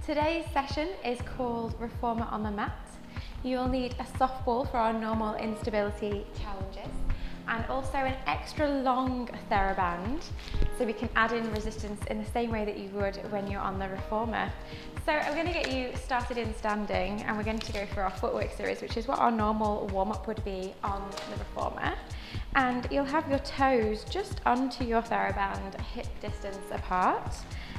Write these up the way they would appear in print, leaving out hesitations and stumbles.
Today's session is called Reformer on the Mat. You'll need a soft ball for our normal instability challenges and also an extra long TheraBand so we can add in resistance in the same way that you would when you're on the Reformer. So I'm going to get you started in standing and we're going to go for our footwork series, which is what our normal warm-up would be on the Reformer. And you'll have your toes just onto your TheraBand, hip distance apart,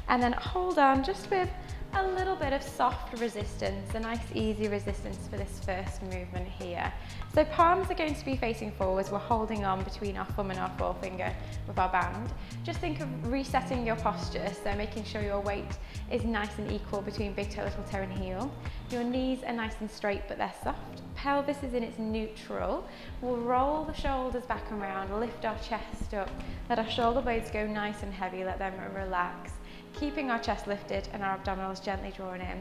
and then hold on just with a little bit of soft resistance, a nice easy resistance for this first movement here. So palms are going to be facing forwards. We're holding on between our thumb and our forefinger with our band. Just think of resetting your posture, so making sure your weight is nice and equal between big toe, little toe and heel. Your knees are nice and straight but they're soft. Pelvis is in its neutral. We'll roll the shoulders back and round, lift our chest up, let our shoulder blades go nice and heavy, let them relax, keeping our chest lifted and our abdominals gently drawn in.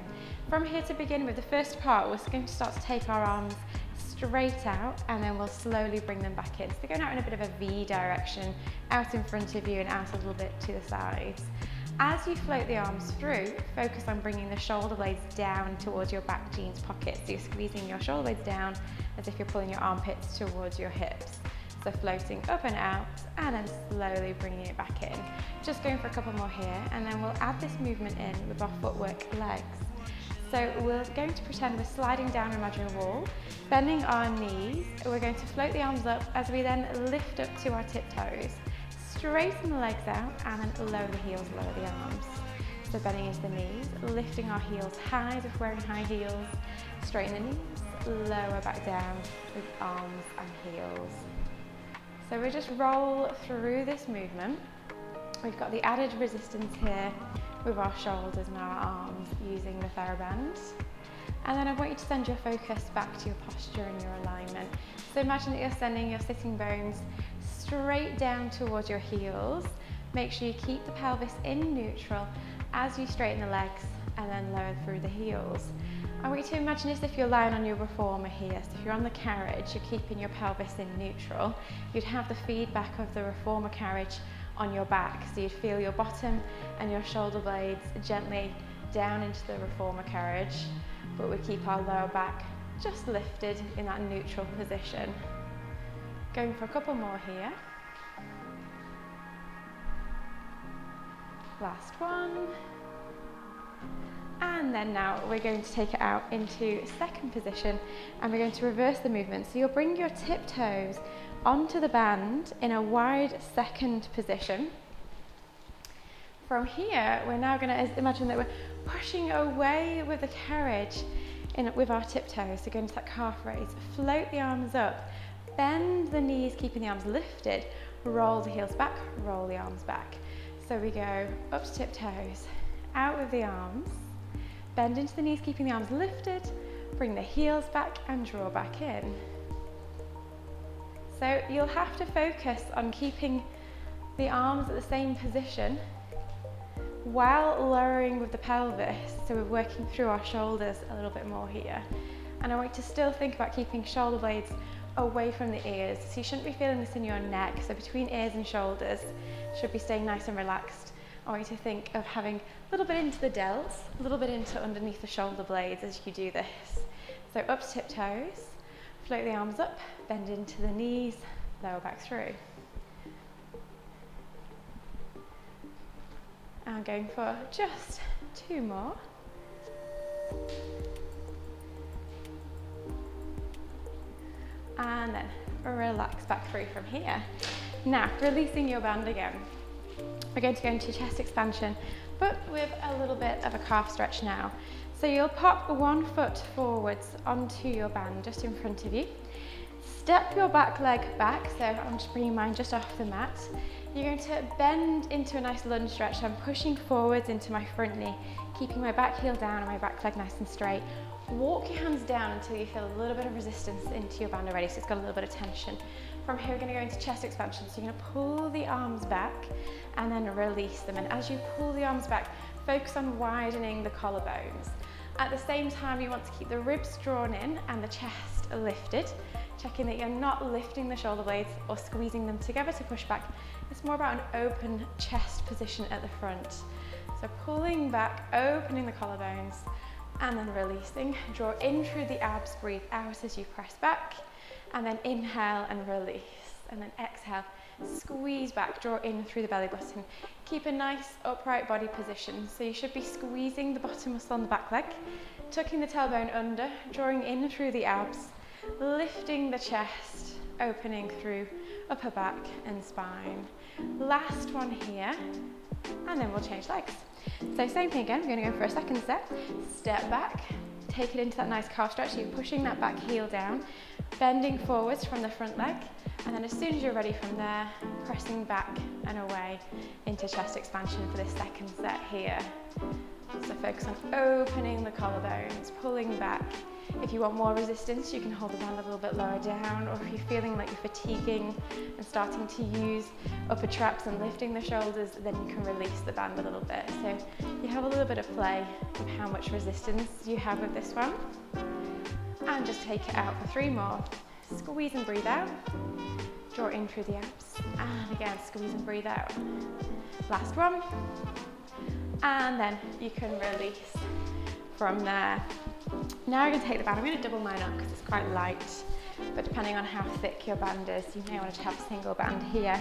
From here to begin with the first part, we're going to start to take our arms straight out and then we'll slowly bring them back in. So they're going out in a bit of a V direction, out in front of you and out a little bit to the sides. As you float the arms through, focus on bringing the shoulder blades down towards your back jeans pocket. So you're squeezing your shoulder blades down as if you're pulling your armpits towards your hips. So floating up and out and then slowly bringing it back in. Just going for a couple more here and then we'll add this movement in with our footwork legs. So we're going to pretend we're sliding down an imaginary wall, bending our knees. We're going to float the arms up as we then lift up to our tiptoes. Straighten the legs out and then lower the heels, lower the arms. So bending into the knees, lifting our heels high as if wearing high heels. Straighten the knees, lower back down with arms and heels. So we just roll through this movement. We've got the added resistance here with our shoulders and our arms using the TheraBand. And then I want you to send your focus back to your posture and your alignment. So imagine that you're sending your sitting bones straight down towards your heels. Make sure you keep the pelvis in neutral as you straighten the legs and then lower through the heels. I want you to imagine as if you're lying on your Reformer here. So if you're on the carriage, you're keeping your pelvis in neutral. You'd have the feedback of the Reformer carriage on your back. So you'd feel your bottom and your shoulder blades gently down into the Reformer carriage, but we keep our lower back just lifted in that neutral position. Going for a couple more here. Last one. And then now we're going to take it out into second position and we're going to reverse the movement. So you'll bring your tiptoes onto the band in a wide second position. From here, we're now going to imagine that we're pushing away with the carriage with our tiptoes. So go into that calf raise, float the arms up, bend the knees, keeping the arms lifted, roll the heels back, roll the arms back. So we go up to tiptoes, out with the arms, bend into the knees, keeping the arms lifted, bring the heels back and draw back in. So you'll have to focus on keeping the arms at the same position while lowering with the pelvis. So we're working through our shoulders a little bit more here. And I want you to still think about keeping shoulder blades away from the ears. So you shouldn't be feeling this in your neck. So between ears and shoulders, should be staying nice and relaxed. I want you to think of having a little bit into the delts, a little bit into underneath the shoulder blades as you do this. So up to tiptoes, float the arms up, bend into the knees, lower back through. And going for just two more. And then relax back through from here. Now, releasing your band again. We're going to go into chest expansion, but with a little bit of a calf stretch now. So you'll pop one foot forwards onto your band just in front of you. Step your back leg back, so I'm just bringing mine just off the mat. You're going to bend into a nice lunge stretch. I'm pushing forwards into my front knee, keeping my back heel down and my back leg nice and straight. Walk your hands down until you feel a little bit of resistance into your band already, so it's got a little bit of tension. From here, we're going to go into chest expansion. So you're going to pull the arms back and then release them. And as you pull the arms back, focus on widening the collarbones. At the same time, you want to keep the ribs drawn in and the chest lifted, checking that you're not lifting the shoulder blades or squeezing them together to push back. It's more about an open chest position at the front. So pulling back, opening the collarbones, and then releasing. Draw in through the abs, breathe out as you press back, and then inhale and release. And then exhale, squeeze back, draw in through the belly button. Keep a nice upright body position. So you should be squeezing the bottom muscle on the back leg, tucking the tailbone under, drawing in through the abs, lifting the chest, opening through upper back and spine. Last one here, and then we'll change legs. So same thing again, we're going to go for a second set. Step back, take it into that nice calf stretch. You're pushing that back heel down, bending forwards from the front leg, and then as soon as you're ready from there, pressing back and away into chest expansion for this second set here. So focus on opening the collarbones, pulling back. If you want more resistance, you can hold the band a little bit lower down, or if you're feeling like you're fatiguing and starting to use upper traps and lifting the shoulders, then you can release the band a little bit. So you have a little bit of play with how much resistance you have with this one. And just take it out for 3 more. Squeeze and breathe out. Draw in through the abs. And again, squeeze and breathe out. Last one. And then you can release from there. Now I'm going to take the band. I'm going to double mine up because it's quite light, but depending on how thick your band is, you may want to have a single band here.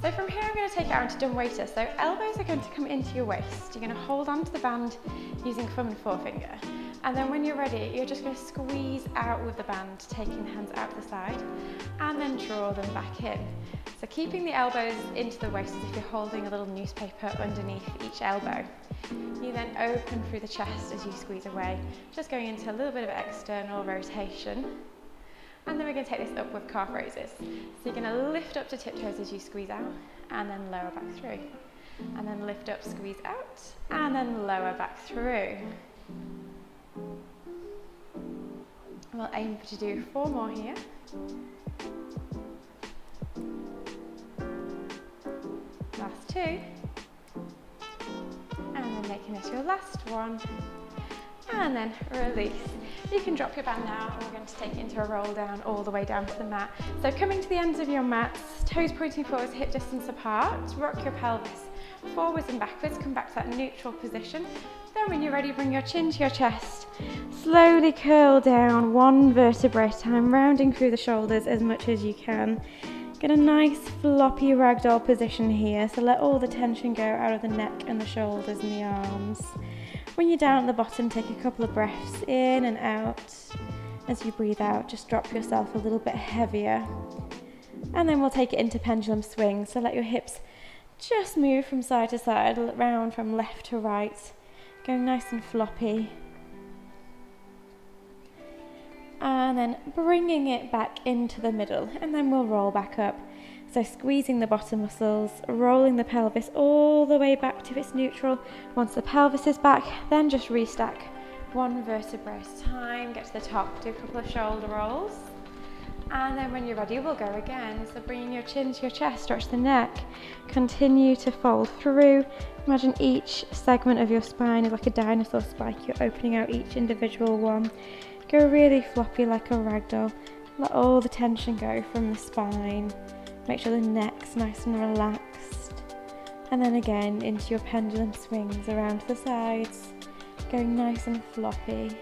So from here I'm going to take it out into dumb waiter. So elbows are going to come into your waist. You're going to hold on to the band using thumb and forefinger. And then when you're ready, you're just going to squeeze out with the band, taking the hands out to the side, and then draw them back in. So keeping the elbows into the waist as if you're holding a little newspaper underneath each elbow. You then open through the chest as you squeeze away, just going into a little bit of external rotation. And then we're going to take this up with calf raises. So you're going to lift up to tiptoes as you squeeze out, and then lower back through. And then lift up, squeeze out, and then lower back through. We'll aim to do 4 more here. Last 2. And then making this your last one. And then release. You can drop your band now, and we're going to take it into a roll down all the way down to the mat. So coming to the ends of your mats, toes pointing forwards, hip distance apart, rock your pelvis forwards and backwards, come back to that neutral position. Then when you're ready, bring your chin to your chest. Slowly curl down 1 vertebrae at a time, rounding through the shoulders as much as you can. Get a nice floppy ragdoll position here, so let all the tension go out of the neck and the shoulders and the arms. When you're down at the bottom, take a couple of breaths in and out. As you breathe out, just drop yourself a little bit heavier. And then we'll take it into pendulum swing, so let your hips just move from side to side, round from left to right, going nice and floppy. And then bringing it back into the middle, and then we'll roll back up. So squeezing the bottom muscles, rolling the pelvis all the way back to its neutral. Once the pelvis is back, then just restack 1 vertebrae at a time, get to the top, do a couple of shoulder rolls. And then when you're ready, we'll go again. So bringing your chin to your chest, stretch the neck, continue to fold through. Imagine each segment of your spine is like a dinosaur spike. You're opening out each individual one. Go really floppy like a ragdoll. Let all the tension go from the spine. Make sure the neck's nice and relaxed. And then again into your pendulum swings around to the sides, going nice and floppy.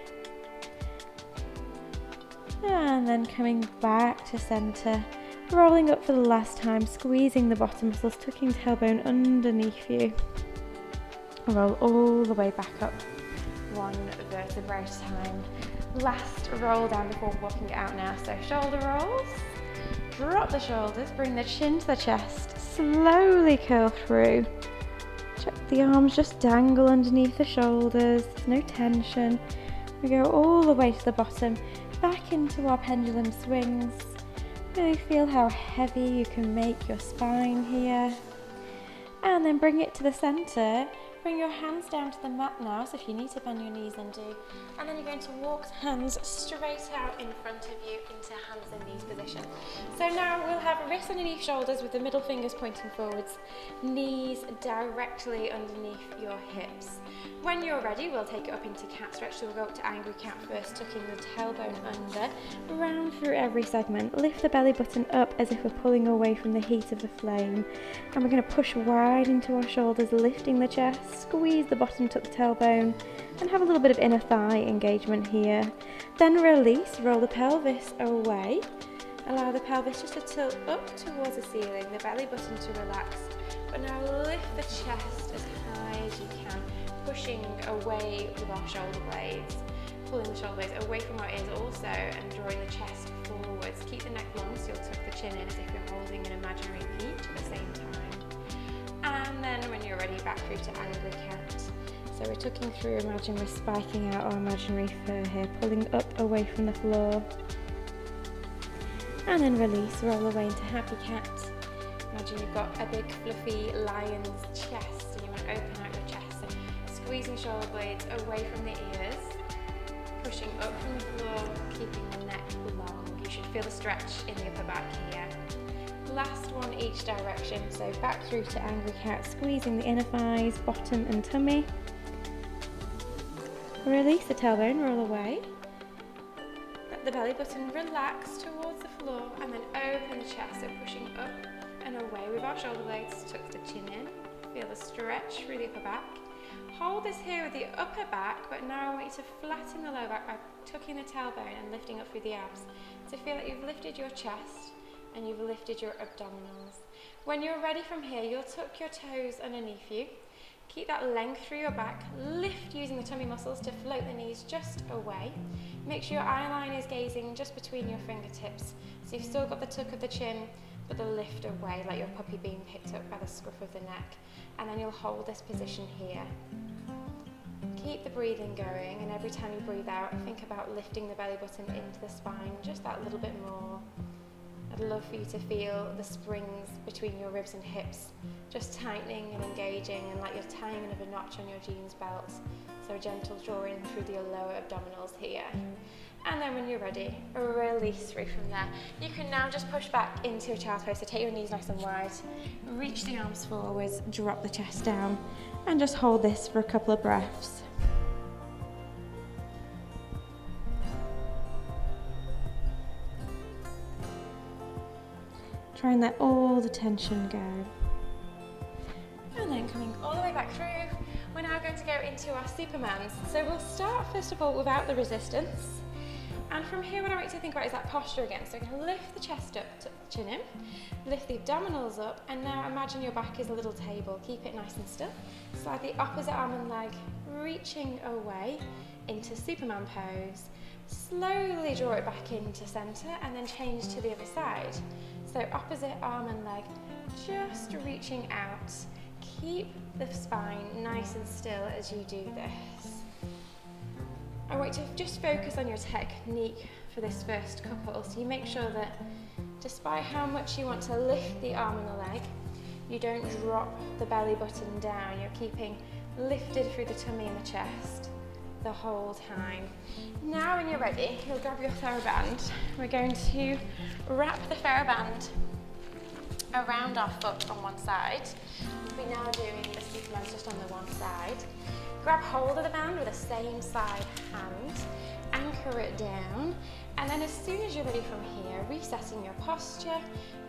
And then coming back to center, rolling up for the last time, squeezing the bottom muscles, tucking tailbone underneath you. Roll all the way back up, 1 vertebrae at a time. Last roll down before walking it out now. So shoulder rolls, drop the shoulders, bring the chin to the chest, slowly curl through. Check the arms just dangle underneath the shoulders, there's no tension. We go all the way to the bottom, back into our pendulum swings. Really feel how heavy you can make your spine here. And then bring it to the center. Bring your hands down to the mat now, so if you need to bend your knees, then do. And then you're going to walk hands straight out in front of you into hands and knees position. So now we'll have wrists underneath shoulders with the middle fingers pointing forwards, knees directly underneath your hips. When you're ready, we'll take it up into cat stretch. So we'll go up to angry cat first, tucking the tailbone under, round through every segment. Lift the belly button up as if we're pulling away from the heat of the flame. And we're going to push wide into our shoulders, lifting the chest. squeeze the bottom tuck the tailbone and have a little bit of inner thigh engagement here. Then release, roll the pelvis away. Allow the pelvis just to tilt up towards the ceiling, the belly button to relax. But now lift the chest as high as you can, pushing away with our shoulder blades. Pulling the shoulder blades away from our ears also, and drawing the chest forwards. Keep the neck long so you'll tuck the chin in as if you're holding an imaginary peach at the same time. And then when you're ready, back through to angry cat. So we're tucking through, imagine we're spiking out our imaginary fur here, pulling up away from the floor. And then release, roll away into happy cat. Imagine you've got a big fluffy lion's chest and you want to open out your chest. So squeezing shoulder blades away from the ears, pushing up from the floor, keeping the neck long. You should feel the stretch in the upper back here. Last one each direction, so back through to angry cat, squeezing the inner thighs, bottom and tummy. Release the tailbone, roll away. Let the belly button relax towards the floor and then open the chest, so pushing up and away with our shoulder blades, tuck the chin in. Feel the stretch through the upper back. Hold this here with the upper back, but now I want you to flatten the lower back by tucking the tailbone and lifting up through the abs. So feel like you've lifted your chest and you've lifted your abdominals. When you're ready from here, you'll tuck your toes underneath you. Keep that length through your back. Lift using the tummy muscles to float the knees just away. Make sure your eye line is gazing just between your fingertips. So you've still got the tuck of the chin, but the lift away like your puppy being picked up by the scruff of the neck. And then you'll hold this position here. Keep the breathing going, and every time you breathe out, think about lifting the belly button into the spine just that little bit more. I'd love for you to feel the springs between your ribs and hips just tightening and engaging, and like you're tying another notch on your jeans belt. So a gentle draw in through the lower abdominals here. And then when you're ready, release through from there. You can now just push back into your child's pose, so take your knees nice and wide, reach the arms forwards, drop the chest down, and just hold this for a couple of breaths. Try and let all the tension go. And then coming all the way back through, we're now going to go into our Supermans. So we'll start first of all without the resistance. And from here, what I want you to think about is that posture again. So we're going to lift the chest up, tuck the chin in, lift the abdominals up, and now imagine your back is a little table. Keep it nice and still. Slide the opposite arm and leg, reaching away into Superman pose. Slowly draw it back into center and then change to the other side. So opposite arm and leg, just reaching out. Keep the spine nice and still as you do this. I want you to just focus on your technique for this first couple. So you make sure that despite how much you want to lift the arm and the leg, you don't drop the belly button down. You're keeping lifted through the tummy and the chest the whole time. Now when you're ready, you'll grab your TheraBand. We're going to wrap the TheraBand around our foot on one side. We're now doing the Supermans just on the one side. Grab hold of the band with the same side hand, anchor it down, and then as soon as you're ready from here, resetting your posture,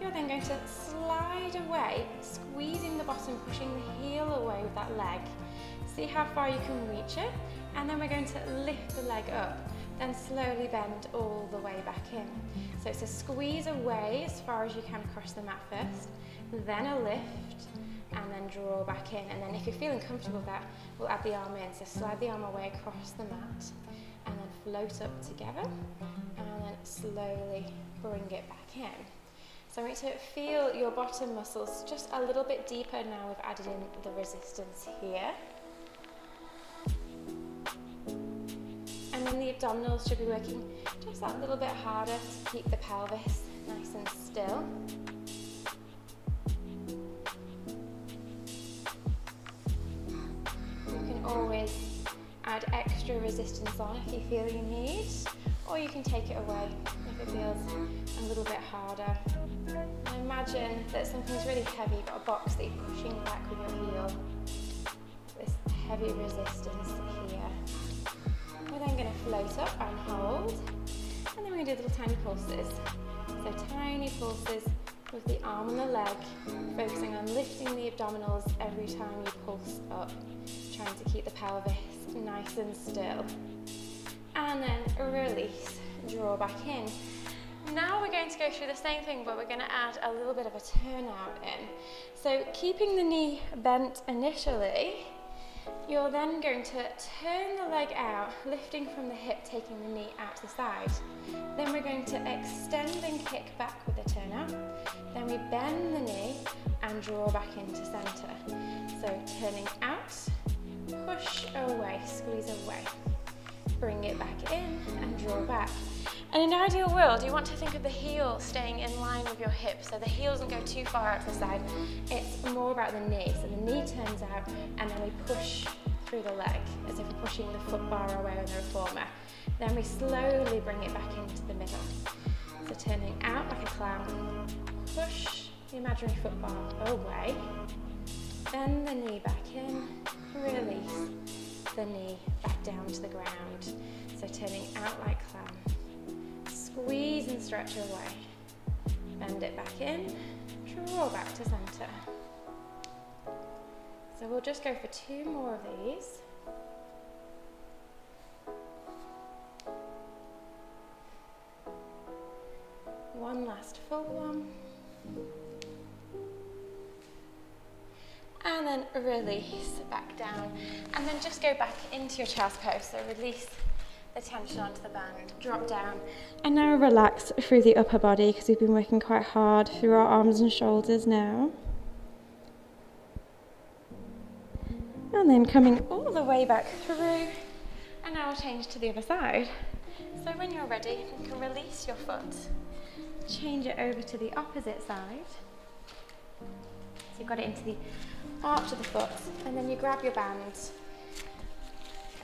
you're then going to slide away, squeezing the bottom, pushing the heel away with that leg. See how far you can reach it, and then we're going to lift the leg up, then slowly bend all the way back in. So it's a squeeze away as far as you can across the mat first, then a lift, and then draw back in. And then if you're feeling comfortable with that, we'll add the arm in. So slide the arm away across the mat, and then float up together, and then slowly bring it back in. So I want you to feel your bottom muscles just a little bit deeper now. We've added in the resistance here. And then the abdominals should be working just that little bit harder to keep the pelvis nice and still. You can always add extra resistance on if you feel you need, or you can take it away if it feels a little bit harder. And imagine that something's really heavy, you've got a box that you're pushing back with your heel. This heavy resistance here. We're then going to float up and hold, and then we're going to do little tiny pulses. So tiny pulses with the arm and the leg, focusing on lifting the abdominals every time you pulse up, trying to keep the pelvis nice and still. And then release, draw back in. Now we're going to go through the same thing, but we're going to add a little bit of a turnout in. So keeping the knee bent initially, you're then going to turn the leg out, lifting from the hip, taking the knee out to the side. Then we're going to extend and kick back with the turnout. Then we bend the knee and draw back into center. So turning out, push away, squeeze away. Bring it back in and draw back. And in an ideal world, you want to think of the heel staying in line with your hip, so the heel doesn't go too far out to the side. It's more about the knee. So the knee turns out and then we push through the leg as if we're pushing the foot bar away on the reformer. Then we slowly bring it back into the middle. So turning out like a clown, push the imaginary foot bar away, bend the knee back in, release the knee back down to the ground. So turning out like clown. Squeeze and stretch away. Bend it back in, draw back to center. So we'll just go for 2 more of these. One last full one. And then release back down. And then just go back into your child's pose. So release the tension onto the band, drop down. And now relax through the upper body because we've been working quite hard through our arms and shoulders now. And then coming all the way back through. And now we'll change to the other side. So when you're ready, you can release your foot, change it over to the opposite side. So you've got it into the arch of the foot, and then you grab your band,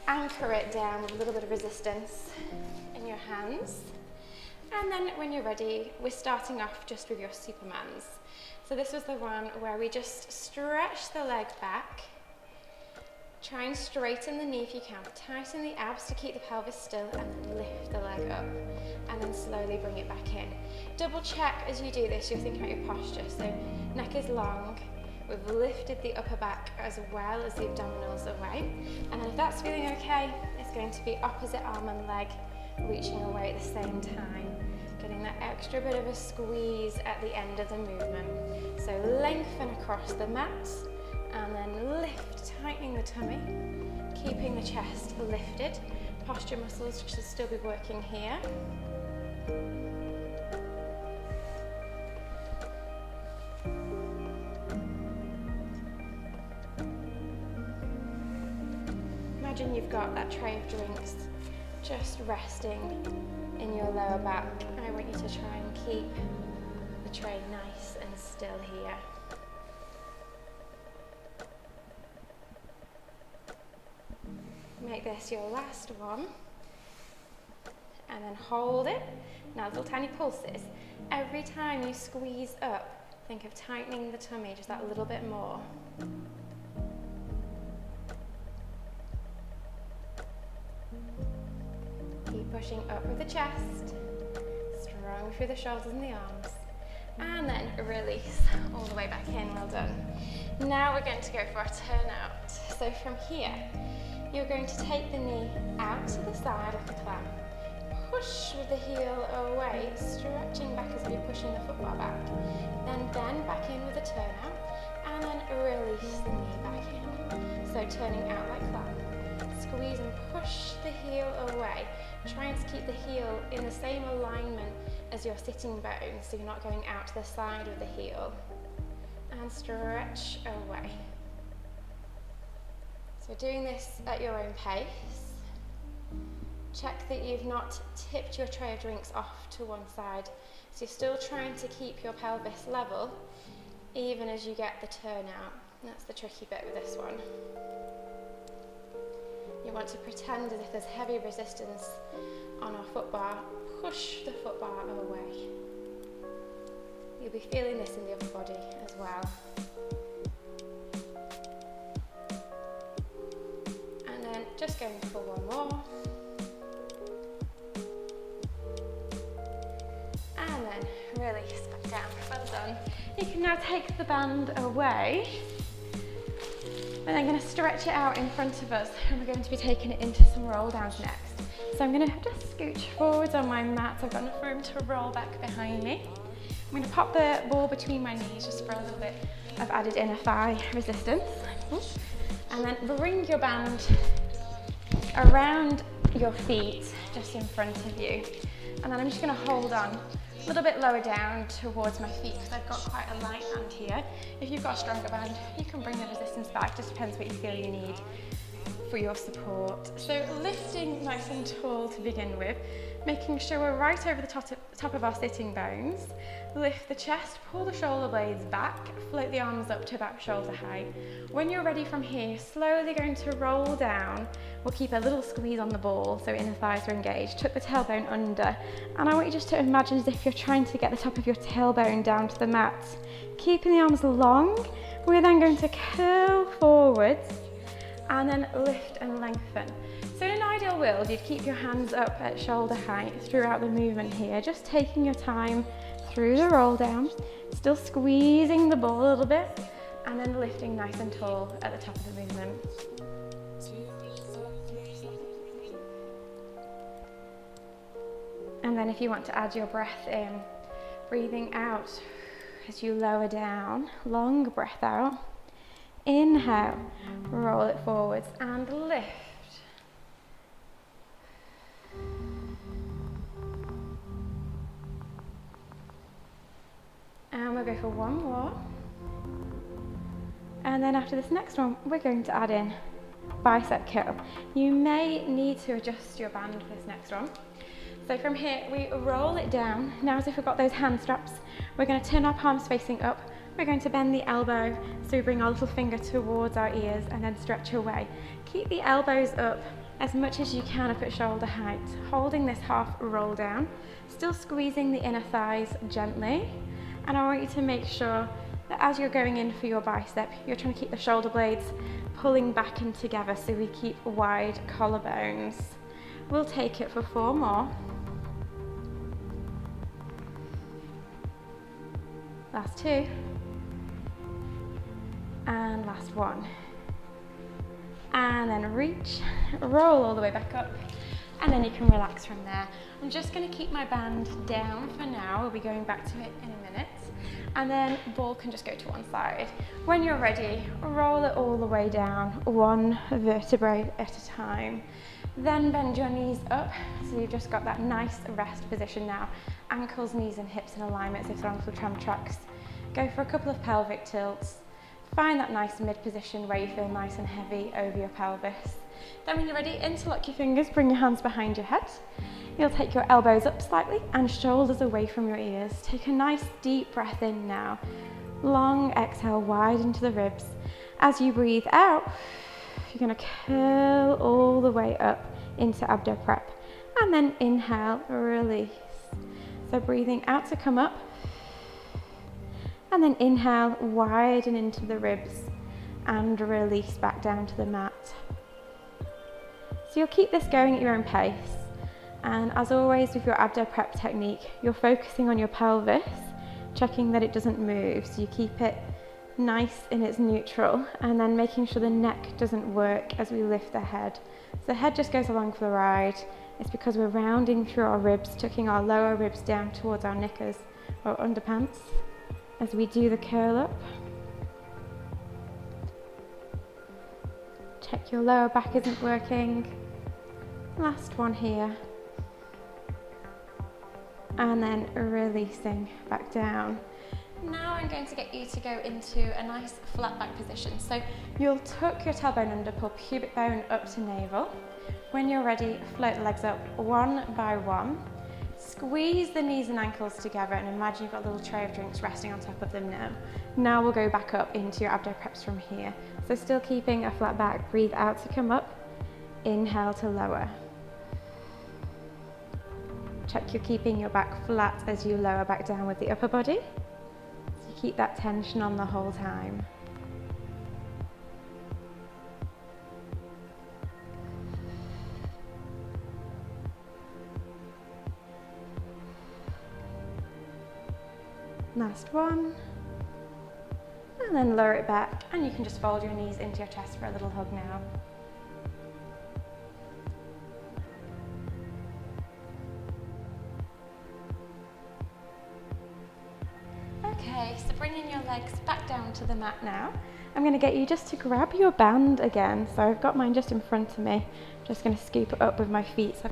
anchor it down with a little bit of resistance in your hands. And then when you're ready, we're starting off just with your Supermans. So this was the one where we just stretch the leg back, try and straighten the knee if you can, tighten the abs to keep the pelvis still, and then lift the leg up, and then slowly bring it back in. Double check as you do this, you're thinking about your posture. So neck is long, we've lifted the upper back as well as the abdominals away, and then if that's feeling okay, it's going to be opposite arm and leg reaching away at the same time, getting that extra bit of a squeeze at the end of the movement. So lengthen across the mat, and then lift, tightening the tummy, keeping the chest lifted. Posture muscles should still be working here. Imagine you've got that tray of drinks just resting in your lower back. I want you to try and keep the tray nice and still here. Make this your last one, and then hold it. Now little tiny pulses. Every time you squeeze up, think of tightening the tummy just that little bit more. Keep pushing up with the chest, strong through the shoulders and the arms, and then release all the way back in. Well done. Now we're going to go for our turnout. So from here, you're going to take the knee out to the side like a clam. Push with the heel away, stretching back as if you're pushing the foot bar back. Then bend back in with a turnout, and then release the knee back in. So turning out like clam. Squeeze and push the heel away, trying to keep the heel in the same alignment as your sitting bone, so you're not going out to the side of the heel. And stretch away. So doing this at your own pace. Check that you've not tipped your tray of drinks off to one side, so you're still trying to keep your pelvis level even as you get the turnout. That's the tricky bit with this one. You want to pretend as if there's heavy resistance on our foot bar. Push the foot bar away. You'll be feeling this in the upper body as well. And then just going for one more. And then release back down. Well done. can now take the band away. And I'm going to stretch it out in front of us, and we're going to be taking it into some roll downs next. So I'm going to just scooch forwards on my mat. So I've got enough room to roll back behind me. I'm going to pop the ball between my knees just for a little bit of added inner thigh resistance. And then bring your band around your feet just in front of you. And then I'm just going to hold on a little bit lower down towards my feet because I've got quite a light band here. If you've got a stronger band, you can bring the resistance back, just depends what you feel you need for your support. So lifting nice and tall to begin with, making sure we're right over the top of our sitting bones. Lift the chest, pull the shoulder blades back, float the arms up to about shoulder height. When you're ready from here, slowly going to roll down. We'll keep a little squeeze on the ball so inner thighs are engaged. Tuck the tailbone under. And I want you just to imagine as if you're trying to get the top of your tailbone down to the mat. Keeping the arms long, we're then going to curl forwards and then lift and lengthen. So in an ideal world, you'd keep your hands up at shoulder height throughout the movement here, just taking your time through the roll down, still squeezing the ball a little bit, and then lifting nice and tall at the top of the movement. And then if you want to add your breath in, breathing out as you lower down, long breath out. Inhale, roll it forwards and lift. And we'll go for one more. And then after this next one, we're going to add in bicep curl. You may need to adjust your band for this next one. So from here, we roll it down. Now as if we've got those hand straps, we're going to turn our palms facing up. We're going to bend the elbow, so we bring our little finger towards our ears and then stretch away. Keep the elbows up as much as you can up at shoulder height, holding this half roll down, still squeezing the inner thighs gently. And I want you to make sure that as you're going in for your bicep, you're trying to keep the shoulder blades pulling back in together so we keep wide collarbones. We'll take it for 4 more. Last 2. And last 1. And then reach, roll all the way back up, and then you can relax from there. I'm just going to keep my band down for now. We'll be going back to it in a minute. And then ball can just go to one side. When you're ready, roll it all the way down, one vertebrae at a time. Then bend your knees up, so you've just got that nice rest position now. Ankles, knees and hips in alignment as if they're on little tram tracks. Go for a couple of pelvic tilts. Find that nice mid position where you feel nice and heavy over your pelvis. Then when you're ready, interlock your fingers, bring your hands behind your head. You'll take your elbows up slightly and shoulders away from your ears. Take a nice deep breath in now. Long exhale, wide into the ribs. As you breathe out, you're going to curl all the way up into abdo prep. And then inhale, release. So breathing out to come up. And then inhale, widen into the ribs and release back down to the mat. So you'll keep this going at your own pace. And as always with your abdo prep technique, you're focusing on your pelvis, checking that it doesn't move. So you keep it nice in its neutral and then making sure the neck doesn't work as we lift the head. So the head just goes along for the ride. It's because we're rounding through our ribs, tucking our lower ribs down towards our knickers or underpants as we do the curl up. Check your lower back isn't working. Last one here. And then releasing back down. Now I'm going to get you to go into a nice flat back position. So you'll tuck your tailbone under, pull pubic bone up to navel. When you're ready, float the legs up one by one. Squeeze the knees and ankles together and imagine you've got a little tray of drinks resting on top of them now. Now we'll go back up into your abdo preps from here. So still keeping a flat back, breathe out to come up, inhale to lower. Check you're keeping your back flat as you lower back down with the upper body. So keep that tension on the whole time. Last one. And then lower it back, and you can just fold your knees into your chest for a little hug now. Okay, so bringing your legs back down to the mat now. I'm going to get you just to grab your band again. So I've got mine just in front of me. I'm just going to scoop it up with my feet. So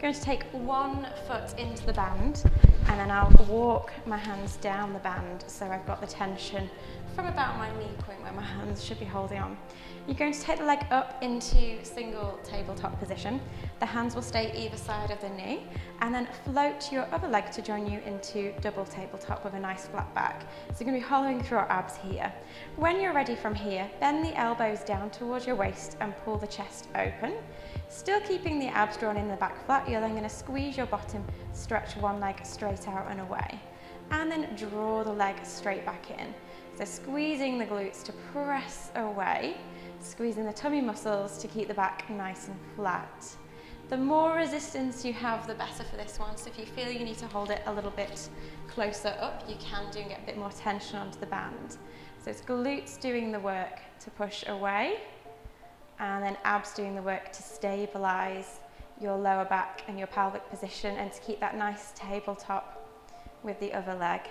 going to take one foot into the band, and then I'll walk my hands down the band. So I've got the tension from about my knee point where my hands should be holding on. You're going to take the leg up into single tabletop position. The hands will stay either side of the knee, and then float your other leg to join you into double tabletop with a nice flat back. So you're going to be hollowing through our abs here. When you're ready from here, bend the elbows down towards your waist and pull the chest open. Still keeping the abs drawn in the back flat, you're then going to squeeze your bottom, stretch one leg straight out and away, and then draw the leg straight back in. So squeezing the glutes to press away, squeezing the tummy muscles to keep the back nice and flat. The more resistance you have, the better for this one. So if you feel you need to hold it a little bit closer up, you can do and get a bit more tension onto the band. So it's glutes doing the work to push away, and then abs doing the work to stabilize your lower back and your pelvic position, and to keep that nice tabletop with the other leg.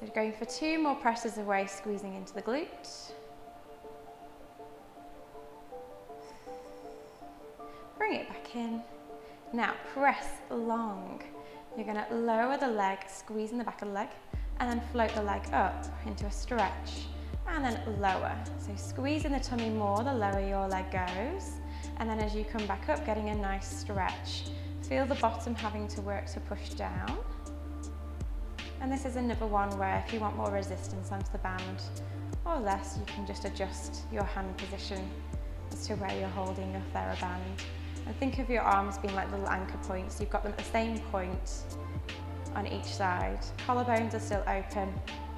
So going for 2 more presses away, squeezing into the glute. Bring it back in. Now press long. You're going to lower the leg, squeezing the back of the leg, and then float the leg up into a stretch, and then lower. So squeezing the tummy more, the lower your leg goes. And then as you come back up, getting a nice stretch. Feel the bottom having to work to push down. And this is another one where if you want more resistance onto the band or less, you can just adjust your hand position as to where you're holding your TheraBand. And think of your arms being like little anchor points. You've got them at the same point on each side. Collarbones are still open,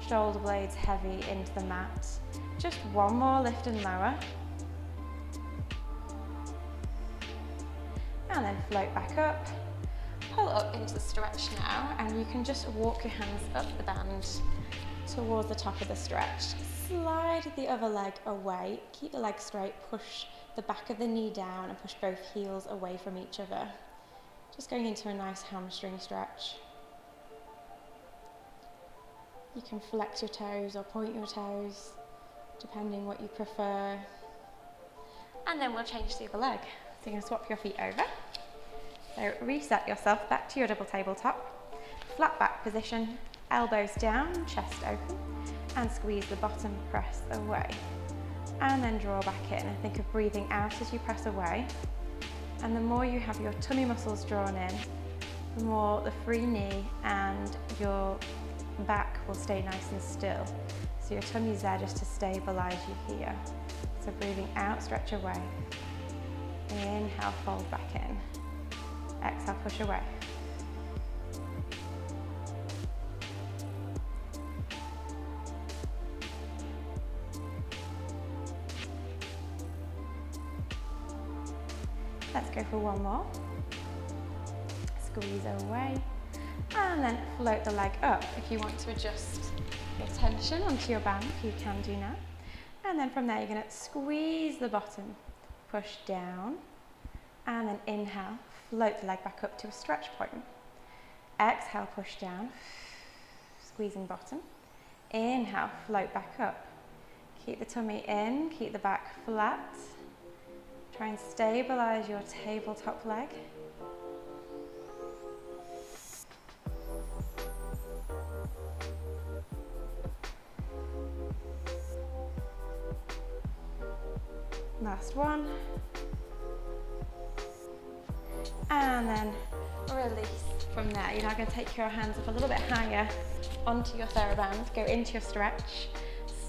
shoulder blades heavy into the mat. Just one more lift and lower. And then float back up. Pull up into the stretch now, and you can just walk your hands up the band towards the top of the stretch. Slide the other leg away, keep the leg straight, push the back of the knee down and push both heels away from each other. Just going into a nice hamstring stretch. You can flex your toes or point your toes, depending what you prefer. And then we'll change the other leg. So you're going to swap your feet over. So reset yourself back to your double tabletop, flat back position, elbows down, chest open, and squeeze the bottom, press away. And then draw back in, and think of breathing out as you press away. And the more you have your tummy muscles drawn in, the more the free knee and your back will stay nice and still. So your tummy's there just to stabilize you here. So breathing out, stretch away. Inhale, fold back in. Exhale, push away. Let's go for one more. Squeeze away. And then float the leg up. If you want to adjust your tension onto your band, you can do now. And then from there, you're going to squeeze the bottom, push down, and then inhale, float the leg back up to a stretch point. Exhale, push down, squeezing bottom. Inhale, float back up. Keep the tummy in, keep the back flat. Try and stabilize your tabletop leg. Last one. And then release from there. You're now going to take your hands up a little bit higher onto your TheraBand, go into your stretch,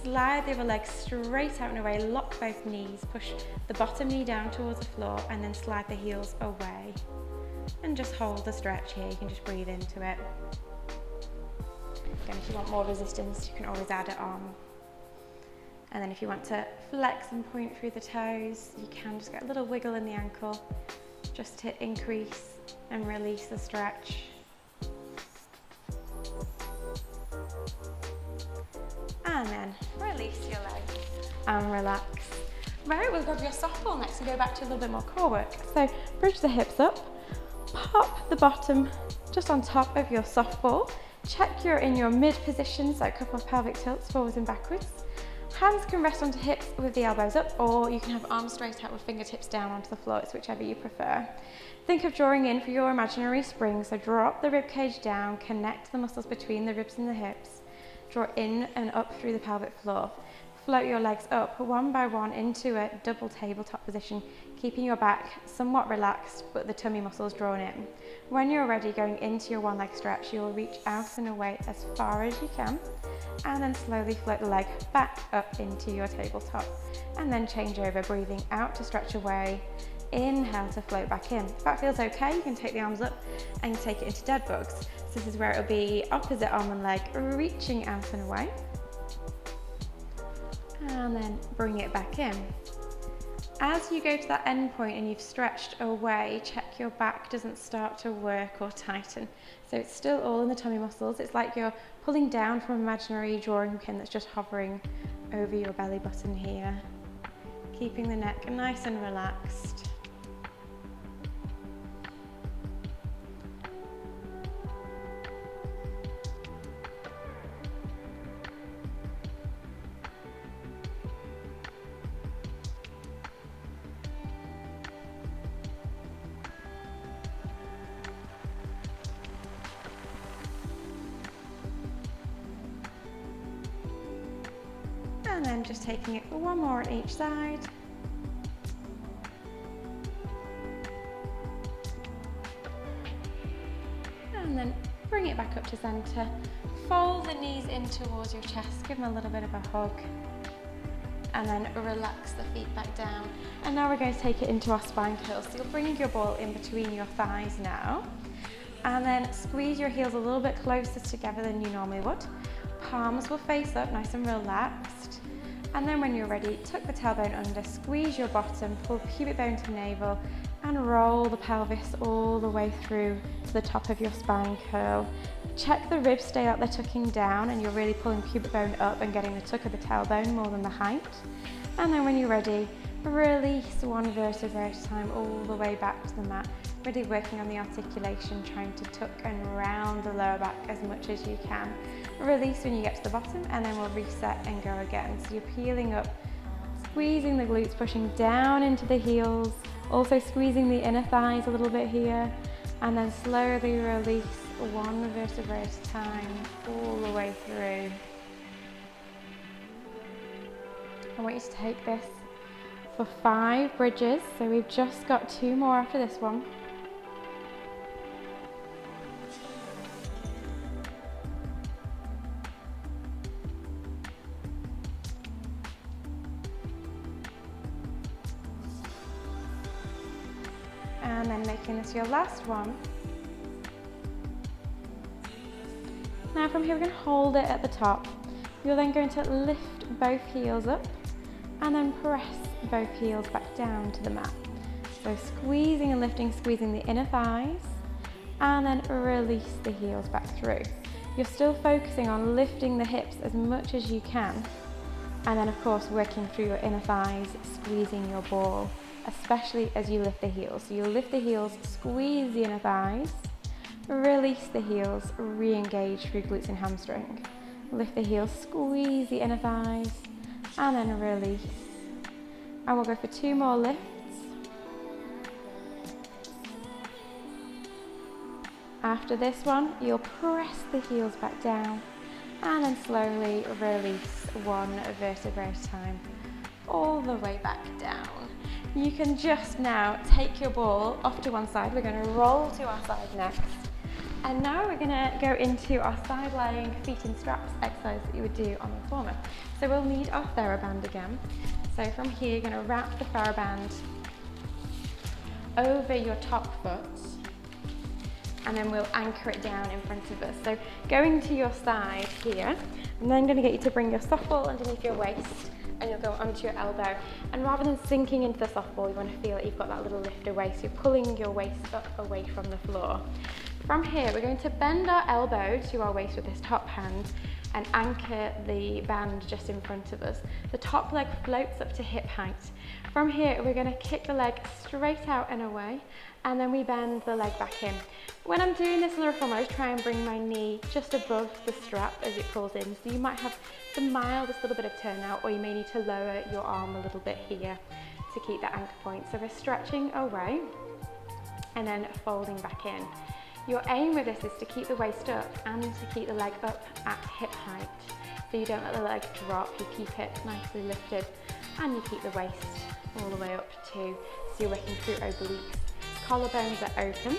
slide the other leg straight out and away, lock both knees, push the bottom knee down towards the floor, and then slide the heels away. And just hold the stretch here, you can just breathe into it. Again, if you want more resistance, you can always add it on. And then if you want to flex and point through the toes, you can just get a little wiggle in the ankle, just to increase and release the stretch. and relax. Right, we'll grab your softball next and go back to a little bit more core work. So bridge the hips up, pop the bottom just on top of your softball. Check you're in your mid position, so a couple of pelvic tilts forwards and backwards. Hands can rest onto hips with the elbows up, or you can have arms straight out with fingertips down onto the floor. It's whichever you prefer. Think of drawing in for your imaginary spring, so drop the rib cage down, connect the muscles between the ribs and the hips. Draw in and up through the pelvic floor. Float your legs up one by one into a double tabletop position, keeping your back somewhat relaxed but the tummy muscles drawn in. When you're ready, going into your one leg stretch, you'll reach out and away as far as you can, and then slowly float the leg back up into your tabletop, and then change over, breathing out to stretch away. Inhale to float back in. If that feels okay, you can take the arms up and take it into dead bugs. So this is where it'll be opposite arm and leg, reaching out and away. And then bring it back in. As you go to that end point and you've stretched away, check your back doesn't start to work or tighten. So it's still all in the tummy muscles. It's like you're pulling down from an imaginary drawing pin that's just hovering over your belly button here. Keeping the neck nice and relaxed. And then just taking it for one more on each side. And then bring it back up to center. Fold the knees in towards your chest, give them a little bit of a hug. And then relax the feet back down. And now we're going to take it into our spine curl. So you're bringing your ball in between your thighs now. And then squeeze your heels a little bit closer together than you normally would. Palms will face up, nice and relaxed. And then when you're ready, tuck the tailbone under, squeeze your bottom, pull pubic bone to navel, and roll the pelvis all the way through to the top of your spine curl. Check the ribs stay out there tucking down, and you're really pulling pubic bone up and getting the tuck of the tailbone more than the height. And then when you're ready, release one vertebra at a time all the way back to the mat. Really working on the articulation, trying to tuck and round the lower back as much as you can. Release when you get to the bottom, and then we'll reset and go again. So you're peeling up, squeezing the glutes, pushing down into the heels, also squeezing the inner thighs a little bit here, and then slowly release one vertebra at a time all the way through. I want you to take this for 5 bridges, so we've just got 2 more after this one. And then making this your last one. Now from here we're going to hold it at the top. You're then going to lift both heels up and then press both heels back down to the mat. So squeezing and lifting, squeezing the inner thighs, and then release the heels back through. You're still focusing on lifting the hips as much as you can, and then of course working through your inner thighs, squeezing your ball, especially as you lift the heels. So you'll lift the heels, squeeze the inner thighs, release the heels, re-engage through glutes and hamstring. Lift the heels, squeeze the inner thighs, and then release. And we'll go for 2 more lifts. After this one, you'll press the heels back down, and then slowly release one vertebra at a time, all the way back down. You can just now take your ball off to one side. We're going to roll to our side next. And now we're going to go into our side lying feet in straps exercise that you would do on the reformer. So we'll need our TheraBand again. So from here, you're going to wrap the TheraBand over your top foot, and then we'll anchor it down in front of us. So going to your side here, I'm then going to get you to bring your softball underneath your waist, and you'll go onto your elbow. And rather than sinking into the softball, you want to feel that you've got that little lift away. So you're pulling your waist up away from the floor. From here, we're going to bend our elbow to our waist with this top hand, and anchor the band just in front of us. The top leg floats up to hip height. From here, we're going to kick the leg straight out and away, and then we bend the leg back in. When I'm doing this in the reformer, I try and bring my knee just above the strap as it pulls in. So you might have the mildest little bit of turnout, or you may need to lower your arm a little bit here to keep that anchor point. So we're stretching away and then folding back in. Your aim with this is to keep the waist up and to keep the leg up at hip height. So you don't let the leg drop, you keep it nicely lifted and you keep the waist all the way up too. So you're working through obliques. Collarbones are open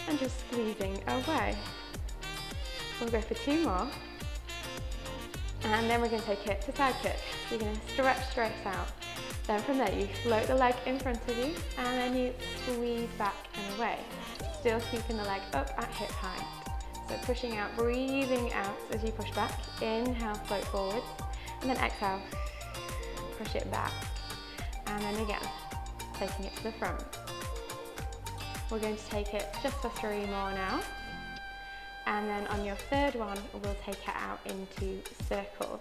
and just squeezing away. We'll go for 2 more. And then we're going to take it to side kick. So you're going to stretch straight out. Then from there you float the leg in front of you and then you squeeze back and away. Still keeping the leg up at hip height. So pushing out, breathing out as you push back. Inhale, float forwards. And then exhale, push it back. And then again, taking it to the front. We're going to take it just for 3 more now. And then on your third one, we'll take it out into circles.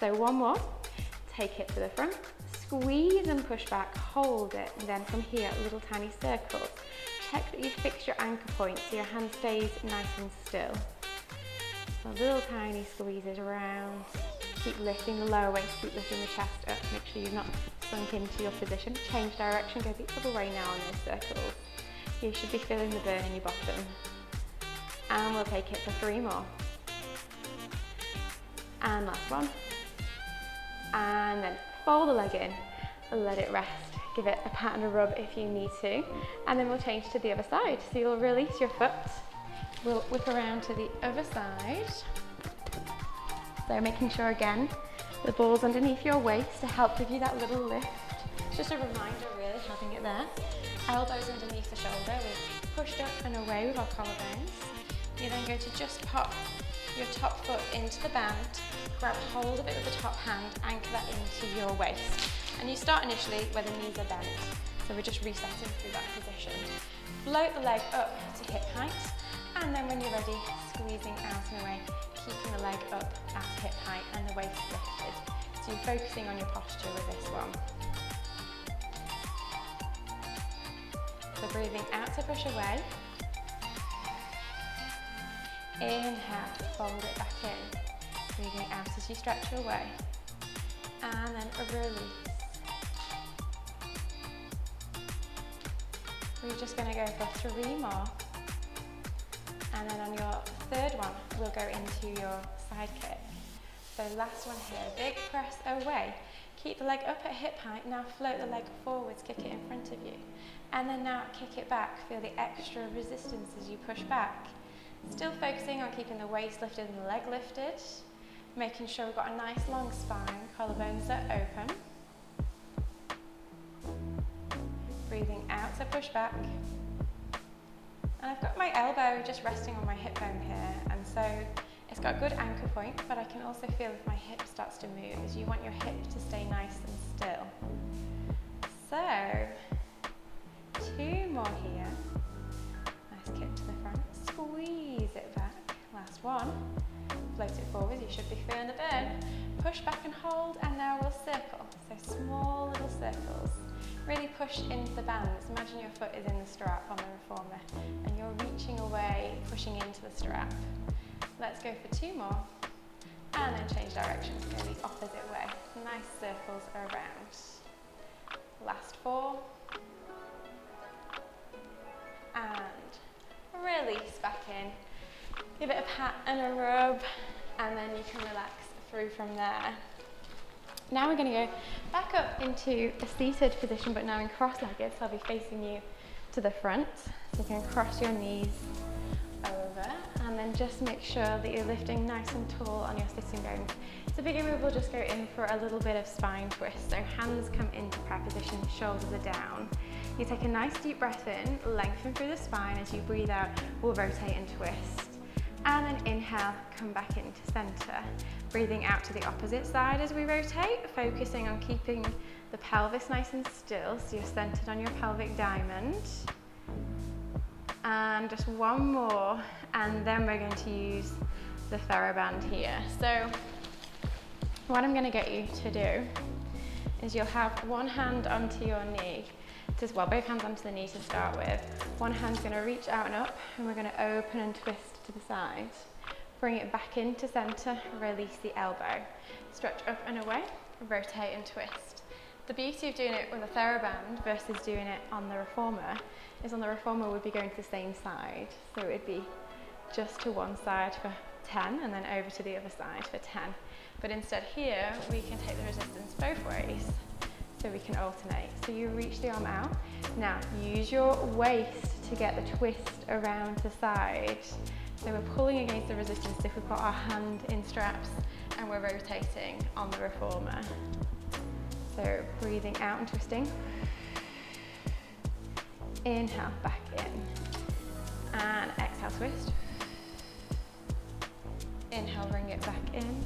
So 1 more, take it to the front, squeeze and push back, hold it, and then from here, little tiny circles. Check that you fix your anchor point so your hand stays nice and still. So little tiny squeezes around, keep lifting the lower waist, keep lifting the chest up, make sure you've not sunk into your position. Change direction, go the other way now on those circles. You should be feeling the burn in your bottom. And we'll take it for 3 more. And last one. And then fold the leg in, let it rest. Give it a pat and a rub if you need to. And then we'll change to the other side. So you'll release your foot. We'll whip around to the other side. So making sure again, the ball's underneath your waist to help give you that little lift. Just a reminder really, having it there. Elbows underneath the shoulder. We've pushed up and away with our collarbones. You're then going to just pop your top foot into the band, grab hold of it with the top hand, anchor that into your waist. And you start initially where the knees are bent. So we're just resetting through that position. Float the leg up to hip height, and then when you're ready, squeezing out and away, keeping the leg up at hip height and the waist lifted. So you're focusing on your posture with this one. So breathing out to push away. Inhale, fold it back in. Breathing out as you stretch away. And then a release. We're just going to go for 3 more. And then on your third one, we'll go into your side kick. So last one here, big press away. Keep the leg up at hip height. Now float the leg forwards, kick it in front of you. And then now kick it back. Feel the extra resistance as you push back. Still focusing on keeping the waist lifted and the leg lifted. Making sure we've got a nice long spine, collarbones are open. Breathing out to push back. And I've got my elbow just resting on my hip bone here, and so it's got a good anchor point, but I can also feel if my hip starts to move, as you want your hip to stay nice and still. So, 2 more here. Nice kick to the front, squeeze it back. Last one. Float it forward, you should be feeling the burn. Push back and hold, and now we'll circle. So small little circles. Really push into the bands. Imagine your foot is in the strap on the reformer, and you're reaching away, pushing into the strap. Let's go for 2 more, and then change directions, go the opposite way. Nice circles around. Last 4. And release back in. Give it a pat and a rub, and then you can relax through from there. Now we're going to go back up into a seated position, but now in cross-legged, so I'll be facing you to the front. So you can cross your knees over, and then just make sure that you're lifting nice and tall on your sitting bones. To begin with, we'll just go in for a little bit of spine twist. So hands come into prayer position, shoulders are down. You take a nice deep breath in, lengthen through the spine. As you breathe out, we'll rotate and twist. And then inhale, come back into center. Breathing out to the opposite side as we rotate, focusing on keeping the pelvis nice and still, so you're centered on your pelvic diamond. And just 1 more, and then we're going to use the TheraBand here. So what I'm going to get you to do is you'll have one hand onto your knee, well, both hands onto the knee to start with. One hand's going to reach out and up, and we're going to open and twist to the side. Bring it back into center, release the elbow. Stretch up and away, rotate and twist. The beauty of doing it with a TheraBand versus doing it on the Reformer is on the Reformer we'd be going to the same side. So it would be just to one side for 10 and then over to the other side for 10. But instead here, we can take the resistance both ways. So we can alternate. So you reach the arm out. Now use your waist to get the twist around the side. So we're pulling against the resistance if we put our hand in straps and we're rotating on the Reformer. So breathing out and twisting. Inhale, back in. And exhale, twist. Inhale, bring it back in.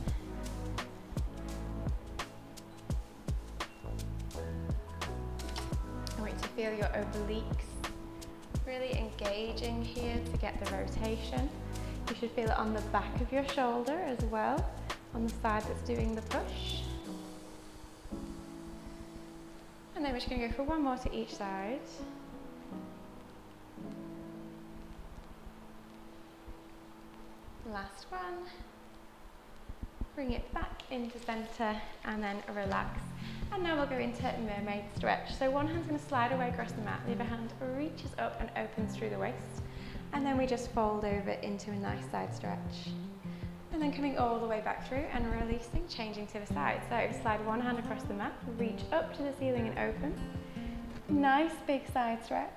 I want you to feel your obliques really engaging here to get the rotation. You should feel it on the back of your shoulder as well, on the side that's doing the push. And then we're just going to go for one more to each side. Last one. Bring it back into center and then relax. And now we'll go into mermaid stretch. So one hand's going to slide away across the mat, the other hand reaches up and opens through the waist. And then we just fold over into a nice side stretch. And then coming all the way back through and releasing, changing to the side. So slide one hand across the mat, reach up to the ceiling and open. Nice big side stretch.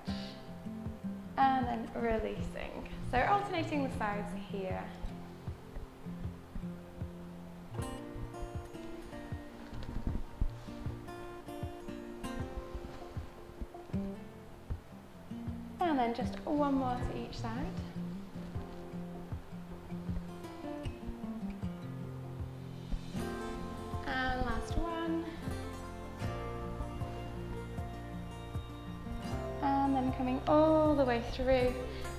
And then releasing. So alternating the sides here. And then just one more to each side. And last one. And then coming all the way through.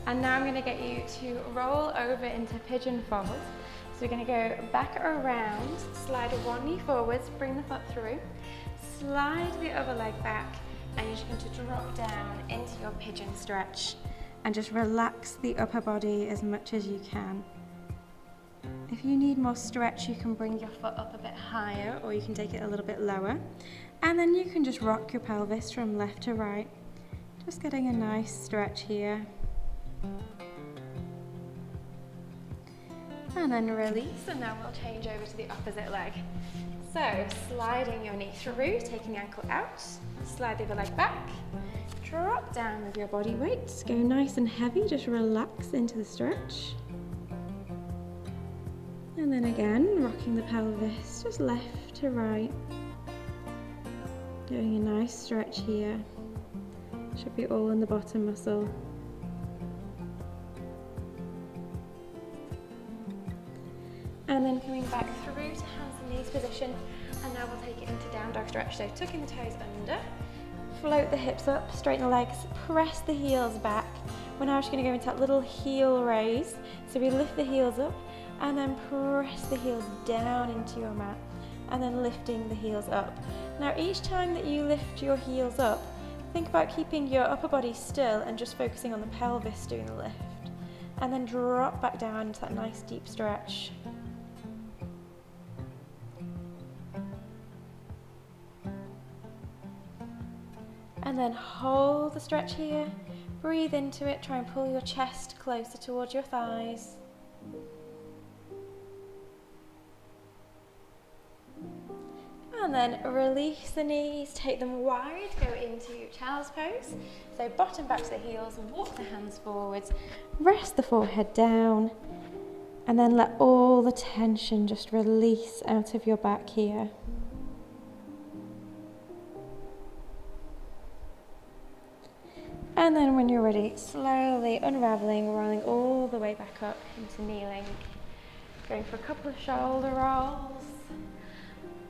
And now I'm going to get you to roll over into pigeon fold. So we're going to go back around, slide one knee forwards, bring the foot through, slide the other leg back, and you're just going to drop down into your pigeon stretch and just relax the upper body as much as you can. If you need more stretch, you can bring your foot up a bit higher or you can take it a little bit lower. And then you can just rock your pelvis from left to right. Just getting a nice stretch here. And then release, and now we'll change over to the opposite leg. So sliding your knee through, taking ankle out, slide the other leg back, drop down with your body weight, go nice and heavy, just relax into the stretch. And then again, rocking the pelvis, just left to right. Doing a nice stretch here. Should be all in the bottom muscle. And then coming back through to hands and knees position, and now we'll take it into down dog stretch. So tucking the toes under, float the hips up, straighten the legs, press the heels back. We're now just going to go into that little heel raise. So we lift the heels up and then press the heels down into your mat and then lifting the heels up. Now each time that you lift your heels up, think about keeping your upper body still and just focusing on the pelvis doing the lift. And then drop back down into that nice deep stretch. And then hold the stretch here, breathe into it, try and pull your chest closer towards your thighs. And then release the knees, take them wide, go into child's pose. So bottom back to the heels, walk the hands forwards, rest the forehead down, and then let all the tension just release out of your back here. And then when you're ready, slowly unraveling, rolling all the way back up into kneeling. Going for a couple of shoulder rolls.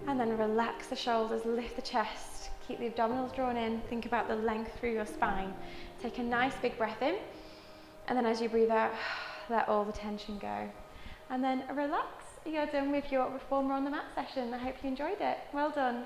And then relax the shoulders, lift the chest, keep the abdominals drawn in, think about the length through your spine. Take a nice big breath in, and then as you breathe out, let all the tension go. and then relax. You're done with your reformer on the mat session. I hope you enjoyed it. Well done.